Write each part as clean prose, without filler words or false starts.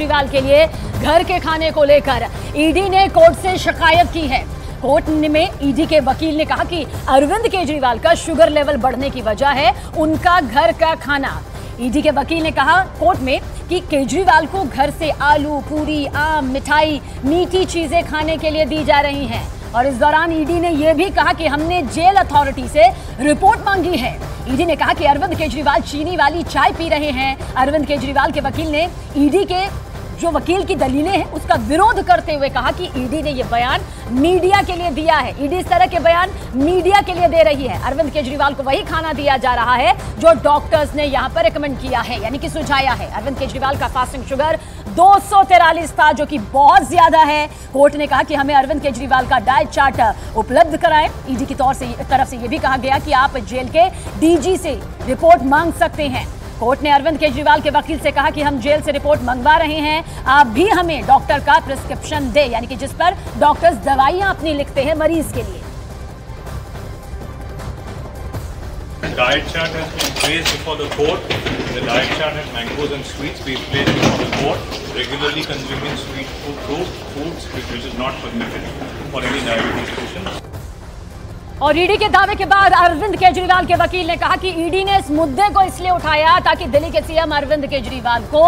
केजरीवाल के लिए घर के खाने को लेकर ईडी ने कोर्ट से शिकायत की है। कोर्ट में ईडी के वकील ने कहा कि अरविंद केजरीवाल का शुगर लेवल बढ़ने की वजह है उनका घर का खाना। ईडी के वकील ने कहा कोर्ट में कि केजरीवाल को घर से आलू, पूरी, आम, मिठाई, मीठी चीजें खाने के लिए दी जा रही हैं। और इस दौरान ईडी ने यह भी कहा कि हमने जेल अथॉरिटी से रिपोर्ट मांगी है। ईडी ने कहा कि अरविंद केजरीवाल चीनी वाली चाय पी रहे हैं। अरविंद केजरीवाल के वकील ने ईडी के जो वकील की दलीलें हैं उसका विरोध करते हुए कहा कि ईडी ने यह बयान मीडिया के लिए दिया है। ईडी इस तरह के बयान मीडिया के लिए दे रही है। अरविंद केजरीवाल को वही खाना दिया जा रहा है जो डॉक्टर्स ने यहां पर रिकमेंड किया है, यानी कि सुझाया है। अरविंद केजरीवाल का फास्टिंग शुगर 243 था, जो कि बहुत ज्यादा है। कोर्ट ने कहा कि हमें अरविंद केजरीवाल का डाइट चार्ट उपलब्ध कराएं। ईडी की तरफ से यह भी कहा गया कि आप जेल के डीजी से रिपोर्ट मांग सकते हैं। कोर्ट ने अरविंद केजरीवाल के वकील से कहा कि हम जेल से रिपोर्ट मंगवा रहे हैं, आप भी हमें डॉक्टर का प्रिस्क्रिप्शन दे, यानी कि जिस पर डॉक्टर्स दवाइयां अपनी लिखते हैं मरीज के लिए। Diet chart has been placed before the court. The diet chart has mangoes and sweets. We placed before the court. Regularly consuming sweet foods, which is not permitted for any diabetes patients. और ED के दावे के बाद अरविंद केजरीवाल के वकील ने कहा कि ईडी ने इस मुद्दे को इसलिए उठाया ताकि दिल्ली के सीएम अरविंद केजरीवाल को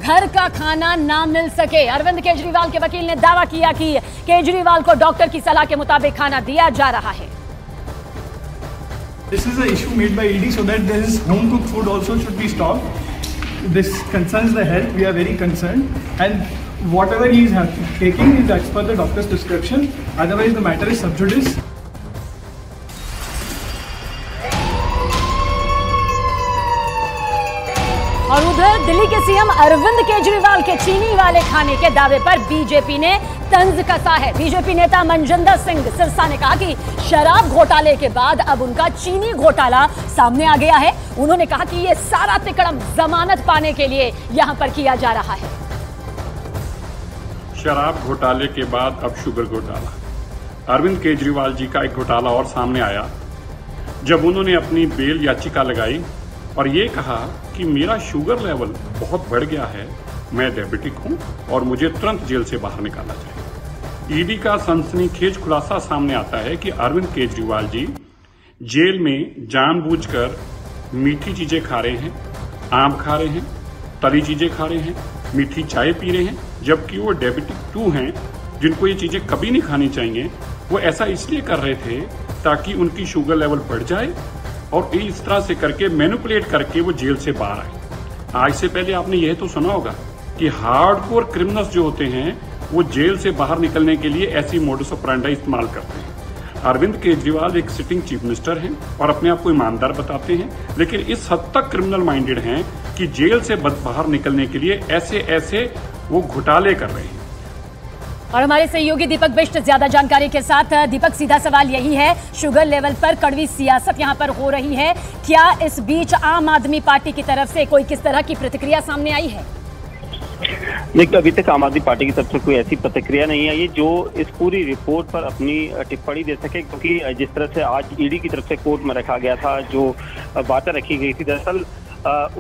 घर का खाना ना मिल सके। अरविंद केजरीवाल के वकील ने दावा किया कि केजरीवाल को डॉक्टर की सलाह के मुताबिक खाना दिया जा रहा है। This is an issue made by ED so that this home cooked food also should be stopped. This concerns the health. We are very concerned, and whatever he is taking is as per the doctor's prescription. Otherwise, the matter is sub judice. और उधर दिल्ली के CM Arvind Kejriwal के चीनी वाले खाने के दावे पर बीजेपी ने तंज कसा है। बीजेपी नेता मनजिंदर सिंह सिरसा ने कहा कि शराब घोटाले के बाद अब उनका चीनी घोटाला सामने आ गया है। उन्होंने कहा कि यह सारा तिकड़म जमानत पाने के लिए यहां पर किया जा रहा है। शराब घोटाले के बाद अब शुगर घोटाला। अरविंद केजरीवाल जी का एक घोटाला और सामने आया जब उन्होंने अपनी बेल याचिका लगाई और ये कहा कि मेरा शुगर लेवल बहुत बढ़ गया है, मैं डायबिटिक हूं और मुझे तुरंत जेल से बाहर निकाला जाए। ईडी का सनसनीखेज खुलासा सामने आता है कि अरविंद केजरीवाल जी जेल में जानबूझकर मीठी चीजें खा रहे हैं, आम खा रहे हैं, तली चीजें खा रहे हैं, मीठी चाय पी रहे हैं, जबकि वो डायबिटिक 2 हैं जिनको ये चीजें कभी नहीं खानी चाहिए। वो ऐसा इसलिए कर रहे थे ताकि उनकी शुगर लेवल बढ़ जाए और इस तरह से करके मैनिपुलेट करके वो जेल से बाहर आए। आज से पहले आपने यह तो सुना होगा कि हार्डकोर क्रिमिनल्स जो होते हैं वो जेल से बाहर निकलने के लिए ऐसी मोडस ऑपरेंडी इस्तेमाल करते हैं। अरविंद केजरीवाल एक सिटिंग चीफ मिनिस्टर हैं और अपने आप को ईमानदार बताते हैं, लेकिन इस हद तक क्रिमिनल माइंडेड हैं कि जेल से बाहर निकलने के लिए ऐसे वो घोटाले कर रहे हैं। और हमारे सहयोगी दीपक बिष्ट ज्यादा जानकारी के साथ। दीपक, सीधा सवाल यही है, शुगर लेवल पर कड़वी सियासत यहां पर हो रही है, क्या इस बीच आम आदमी पार्टी की तरफ से कोई किस तरह की प्रतिक्रिया सामने आई है? देखिए, अभी तक आम आदमी पार्टी की तरफ से कोई ऐसी प्रतिक्रिया नहीं आई है जो इस पूरी रिपोर्ट पर अपनी टिप्पणी दे सके, क्योंकि जिस तरह से आज ईडी की तरफ से कोर्ट में रखा गया था, जो बातें रखी गई थी, दरअसल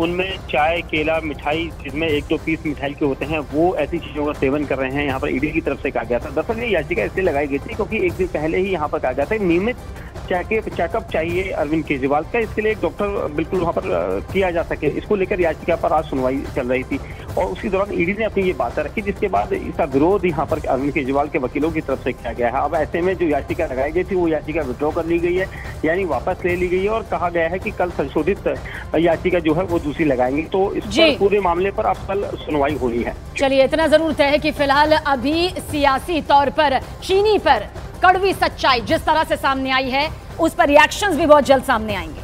उनमें चाय, केला, मिठाई, जिसमें 1-2 पीस मिठाई के होते हैं, वो ऐसी चीजों का सेवन कर रहे हैं, यहाँ पर ईडी की तरफ से कहा गया था। दरअसल ये याचिका इसलिए लगाई गई थी क्योंकि एक दिन पहले ही यहाँ पर कहा गया था नियमित चेकअप चाहिए अरविंद केजरीवाल का, इसके लिए एक डॉक्टर बिल्कुल वहाँ पर किया जा सके, इसको लेकर याचिका पर आज सुनवाई चल रही थी और उसी दौरान ईडी ने अपनी ये बातें रखी, जिसके बाद इसका विरोध यहाँ पर अरविंद केजरीवाल के वकीलों की तरफ से किया गया है। अब ऐसे में जो याचिका लगाई गई थी वो याचिका विड्रॉ कर ली गई है, यानी वापस ले ली गई है और कहा गया है कि कल संशोधित याचिका जो है वो दूसरी लगाएंगे। तो इस पर पूरे मामले पर अब कल सुनवाई हो रही है। चलिए, इतना जरूर तय है कि फिलहाल अभी सियासी तौर पर चीनी पर कड़वी सच्चाई जिस तरह से सामने आई है उस पर रिएक्शंस भी बहुत जल्द सामने आएंगे।